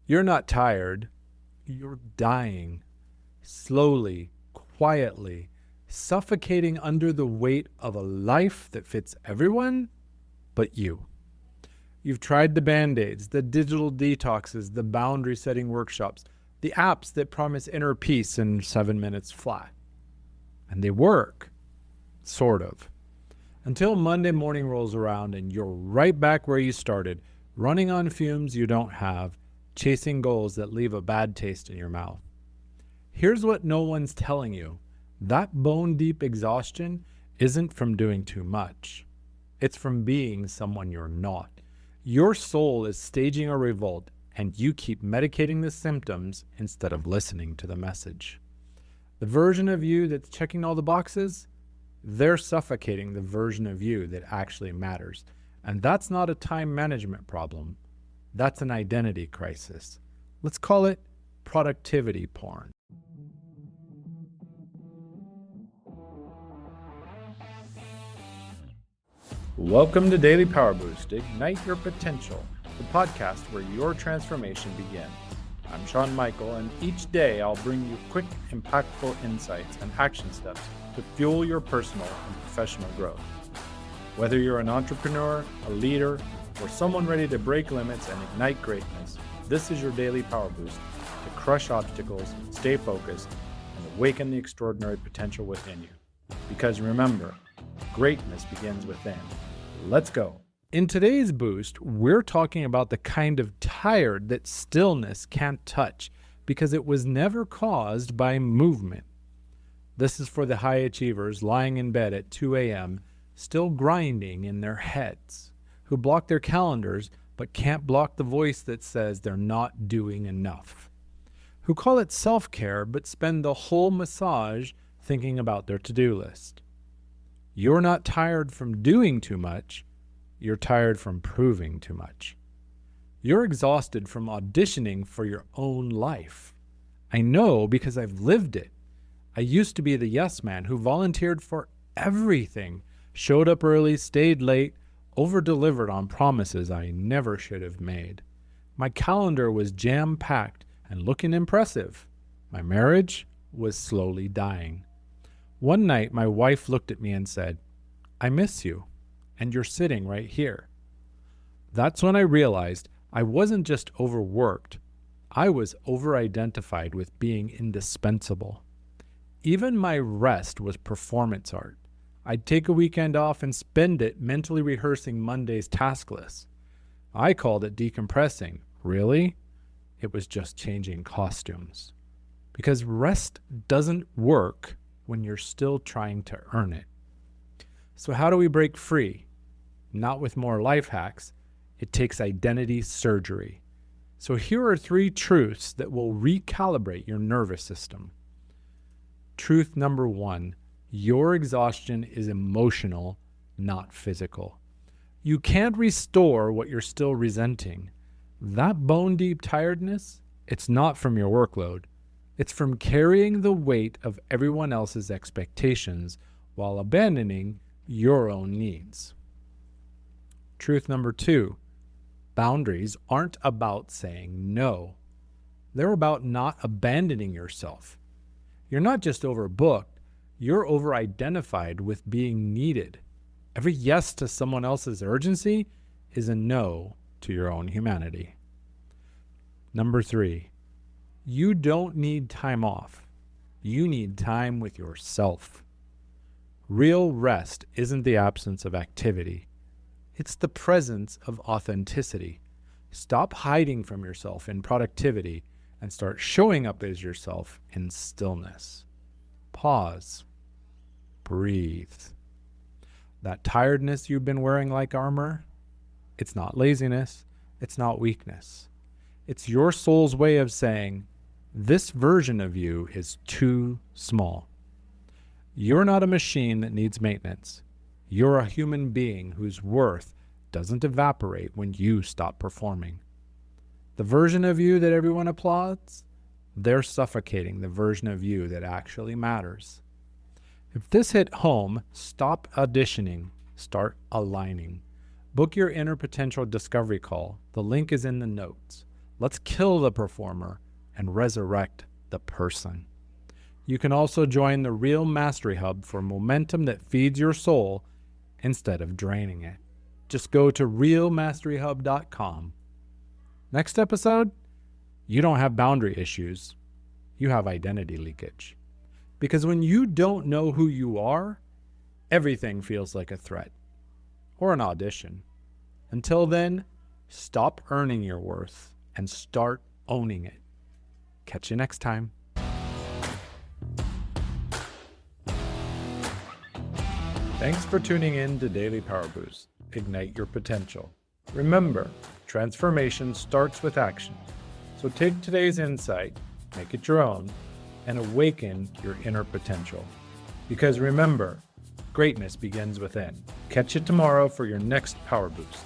You're not tired. You're dying. Slowly, quietly, suffocating under the weight of a life that fits everyone but you. You've tried the Band-Aids, the digital detoxes, the boundary-setting workshops, the apps that promise inner peace in 7 minutes flat. And they work. Sort of. Until Monday morning rolls around and you're right back where you started, running on fumes you don't have, chasing goals that leave a bad taste in your mouth. Here's what no one's telling you. That bone-deep exhaustion isn't from doing too much. It's from being someone you're not. Your soul is staging a revolt, and you keep medicating the symptoms instead of listening to the message. The version of you that's checking all the boxes, they're suffocating the version of you that actually matters. And that's not a time management problem. That's an identity crisis. Let's call it productivity porn. Welcome to Daily Power Boost, Ignite Your Potential, the podcast where your transformation begins. I'm Sean Michael, and each day I'll bring you quick, impactful insights and action steps to fuel your personal and professional growth. Whether you're an entrepreneur, a leader, or someone ready to break limits and ignite greatness, this is your daily power boost to crush obstacles, stay focused, and awaken the extraordinary potential within you. Because remember, greatness begins within. Let's go. In today's boost, we're talking about the kind of tired that stillness can't touch because it was never caused by movement. This is for the high achievers lying in bed at 2 a.m., still grinding in their heads, who block their calendars but can't block the voice that says they're not doing enough, who call it self-care but spend the whole massage thinking about their to-do list. You're not tired from doing too much. You're tired from proving too much. You're exhausted from auditioning for your own life. I know because I've lived it. I used to be the yes man who volunteered for everything, showed up early, stayed late, over-delivered on promises I never should have made. My calendar was jam-packed and looking impressive. My marriage was slowly dying. One night, my wife looked at me and said, "I miss you, and you're sitting right here." That's when I realized I wasn't just overworked. I was over-identified with being indispensable. Even my rest was performance art. I'd take a weekend off and spend it mentally rehearsing Monday's task list. I called it decompressing. Really? It was just changing costumes. Because rest doesn't work when you're still trying to earn it. So how do we break free? Not with more life hacks. It takes identity surgery. So here are 3 truths that will recalibrate your nervous system. Truth number 1, your exhaustion is emotional, not physical. You can't restore what you're still resenting. That bone-deep tiredness, it's not from your workload. It's from carrying the weight of everyone else's expectations while abandoning your own needs. Truth number 2, boundaries aren't about saying no. They're about not abandoning yourself. You're not just overbooked, you're over-identified with being needed. Every yes to someone else's urgency is a no to your own humanity. Number 3, you don't need time off. You need time with yourself. Real rest isn't the absence of activity. It's the presence of authenticity. Stop hiding from yourself in productivity and start showing up as yourself in stillness. Pause. Breathe. That tiredness you've been wearing like armor, it's not laziness. It's not weakness. It's your soul's way of saying, this version of you is too small. You're not a machine that needs maintenance. You're a human being whose worth doesn't evaporate when you stop performing. The version of you that everyone applauds, they're suffocating the version of you that actually matters. If this hit home, stop auditioning, start aligning. Book your inner potential discovery call. The link is in the notes. Let's kill the performer and resurrect the person. You can also join the Real Mastery Hub for momentum that feeds your soul instead of draining it. Just go to realmasteryhub.com. Next episode, you don't have boundary issues. You have identity leakage. Because when you don't know who you are, everything feels like a threat or an audition. Until then, stop earning your worth and start owning it. Catch you next time. Thanks for tuning in to Daily Power Boost. Ignite your potential. Remember, transformation starts with action. So take today's insight, make it your own, and awaken your inner potential. Because remember, greatness begins within. Catch you tomorrow for your next Power Boost.